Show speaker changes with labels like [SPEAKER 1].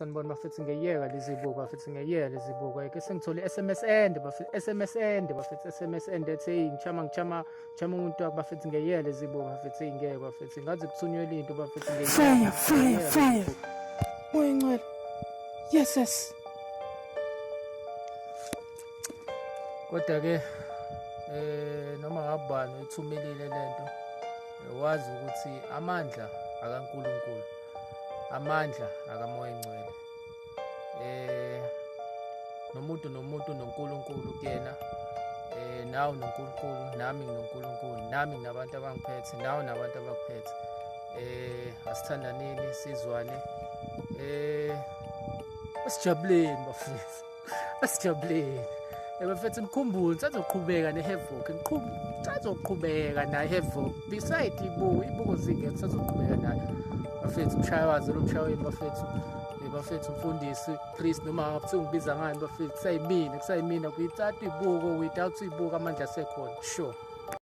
[SPEAKER 1] Sanibona bafethu ngiyeka lezi buku bafethu ngiyeka lezi buku ke sengithole i-SMS ende bafethu SMS ende bafethu SMS ende ethi hey ngichama umuntu bafethu ngiyeka lezi buku bafethu ngeke bafethu ngaze kuthunyelwe into bafethu ngiyeka
[SPEAKER 2] fire moya ngcwele yes
[SPEAKER 1] kodwa ke noma ngabani uyithumelile lento wazi ukuthi amandla akaNkuluNkulu amandla akamoya engcwele nomuntu noNkulunkulu kuyena nawe noNkulunkulu nami nginoNkulunkulu nami nginabantu abangiphethe nawe nabantu abakuphethe asithandaneni sizwane asijabuleni bafethu asijabuleni bafethu nikhumbule sazoqhubeka neHavoc sazoqhubeka naHavoc beside ibuko zingeke sazoqhubeka nayo bafethu umshayawazi lo mshayweni bafethu umfundisi priest noma ngabe ungibiza ngani bafethu kusayimina kuyithatha ibuko without ibuko amandla asekhona sure